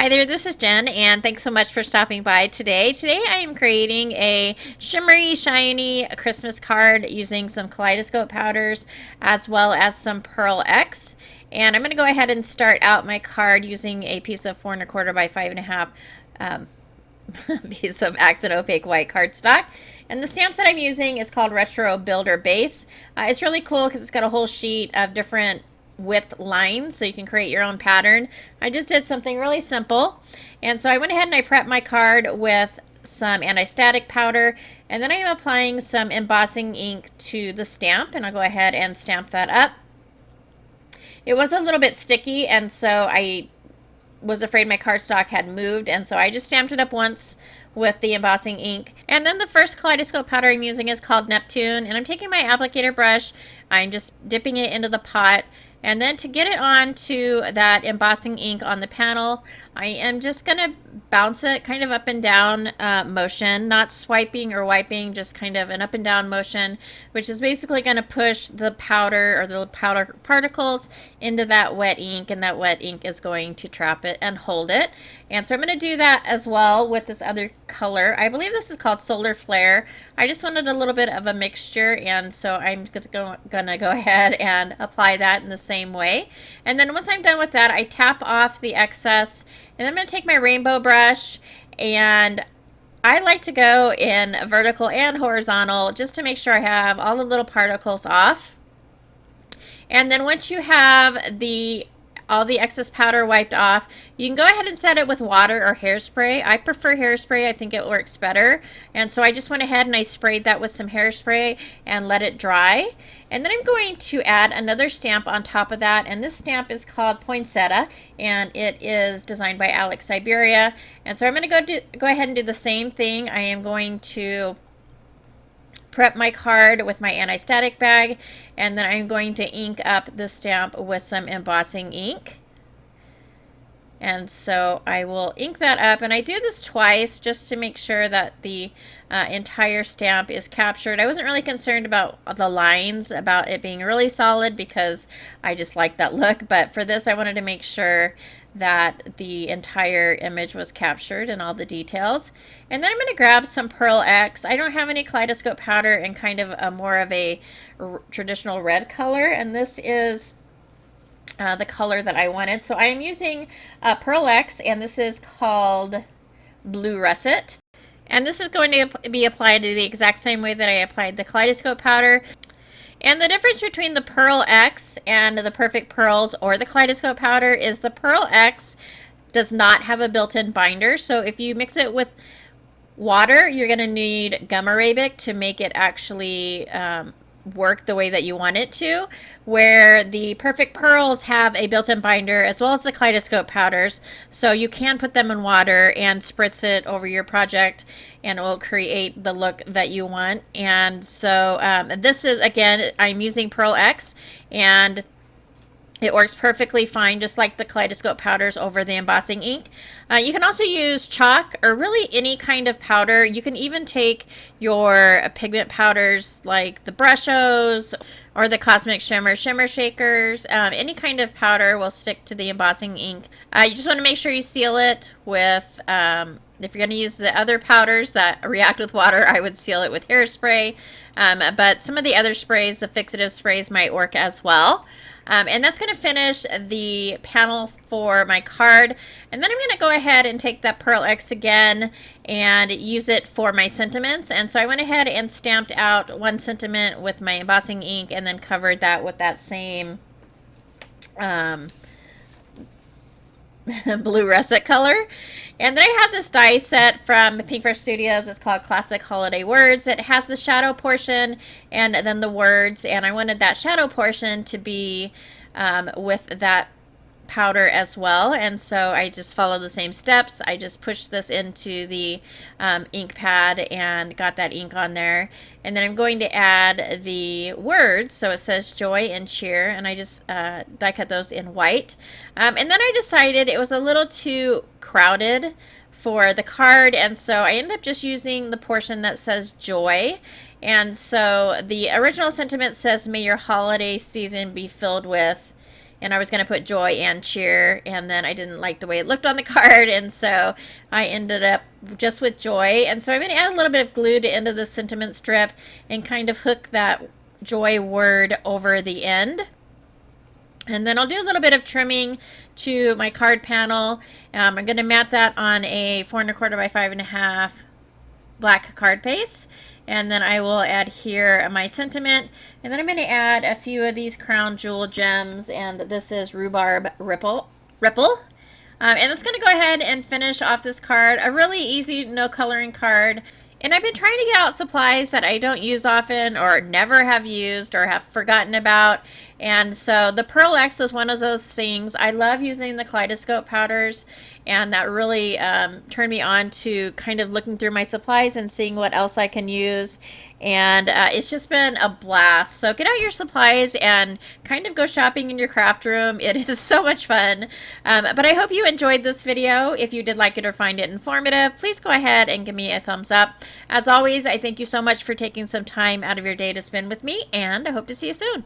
Hi there, this is Jen, and thanks so much for stopping by today. Today I am creating a shimmery, shiny Christmas card using some Kaleidoscope powders as well as some Pearl X. And I'm going to go ahead and start out my card using a piece of 4 1/4 by 5 1/2 piece of accent opaque white cardstock. And the stamps that I'm using is called Retro Builder Base. It's really cool because it's got a whole sheet of different width lines so you can create your own pattern. I just did something really simple, and so I went ahead and I prepped my card with some anti-static powder, and then I am applying some embossing ink to the stamp, and I'll go ahead and stamp that up. It was a little bit sticky, and so I was afraid my cardstock had moved, and so I just stamped it up once with the embossing ink. And then the first Kaleidoscope powder I'm using is called Neptune, and I'm taking my applicator brush, I'm just dipping it into the pot, and then to get it onto that embossing ink on the panel, I am just going to bounce it kind of up and down motion, not swiping or wiping, just kind of an up and down motion, which is basically going to push the powder or the powder particles into that wet ink, and that wet ink is going to trap it and hold it. And so I'm going to do that as well with this other color. I believe this is called Solar Flare. I just wanted a little bit of a mixture, and so I'm going to go ahead and apply that in the same way. And then once I'm done with that, I tap off the excess, and I'm going to take my rainbow brush, and I like to go in vertical and horizontal just to make sure I have all the little particles off. And then once you have all the excess powder wiped off, you can go ahead and set it with water or hairspray. I prefer hairspray. I think it works better. And so I just went ahead and I sprayed that with some hairspray and let it dry. And then I'm going to add another stamp on top of that, and this stamp is called Poinsettia, and it is designed by Alex Siberia. And so I'm going to go ahead and do the same thing. I am going to prep my card with my anti-static bag, and then I'm going to ink up the stamp with some embossing ink. And so I will ink that up, and I do this twice just to make sure that the entire stamp is captured. I wasn't really concerned about the lines, about it being really solid, because I just like that look, but for this I wanted to make sure that the entire image was captured and all the details. And then I'm going to grab some Pearl X. I don't have any Kaleidoscope powder in kind of a more of a traditional red color, and this is the color that I wanted. So I am using Pearl X, and this is called Blue Russet. And this is going to be applied to the exact same way that I applied the Kaleidoscope powder. And the difference between the Pearl X and the Perfect Pearls or the Kaleidoscope powder is the Pearl X does not have a built-in binder. So if you mix it with water, you're going to need gum arabic to make it actually work the way that you want it to, where the Perfect Pearls have a built-in binder as well as the Kaleidoscope powders, so you can put them in water and spritz it over your project and it will create the look that you want. And so this is, again, I'm using Pearl X, and it works perfectly fine, just like the Kaleidoscope powders over the embossing ink. You can also use chalk or really any kind of powder. You can even take your pigment powders like the Brush-Os or the Cosmic Shimmer shakers. Any kind of powder will stick to the embossing ink. You just want to make sure you seal it with, if you're going to use the other powders that react with water, I would seal it with hairspray. But some of the other sprays, the fixative sprays, might work as well. And that's going to finish the panel for my card. And then I'm going to go ahead and take that Pearl X again and use it for my sentiments. And so I went ahead and stamped out one sentiment with my embossing ink and then covered that with that same blue russet color. And then I have this die set from Pinkfresh Studios. It's called Classic Holiday Words. It has the shadow portion and then the words, and I wanted that shadow portion to be with that powder as well. And so I just followed the same steps. I just pushed this into the ink pad and got that ink on there. And then I'm going to add the words. So it says joy and cheer, and I just die cut those in white. And then I decided it was a little too crowded for the card, and so I ended up just using the portion that says joy. And so the original sentiment says, may your holiday season be filled with, and I was going to put joy and cheer, and then I didn't like the way it looked on the card, and so I ended up just with joy. And so I'm going to add a little bit of glue to the end of the sentiment strip and kind of hook that joy word over the end. And then I'll do a little bit of trimming to my card panel. I'm going to mat that on a 4 1/4 by 5 1/2 black card paste. And then I will add here my sentiment. And then I'm going to add a few of these crown jewel gems. And this is Rhubarb Ripple. And it's going to go ahead and finish off this card. A really easy, no coloring card. And I've been trying to get out supplies that I don't use often or never have used or have forgotten about. And so the Pearl X was one of those things. I love using the Kaleidoscope powders, and that really turned me on to kind of looking through my supplies and seeing what else I can use. And it's just been a blast. So get out your supplies and kind of go shopping in your craft room. It is so much fun. But I hope you enjoyed this video. If you did like it or find it informative, please go ahead and give me a thumbs up. As always, I thank you so much for taking some time out of your day to spend with me, and I hope to see you soon.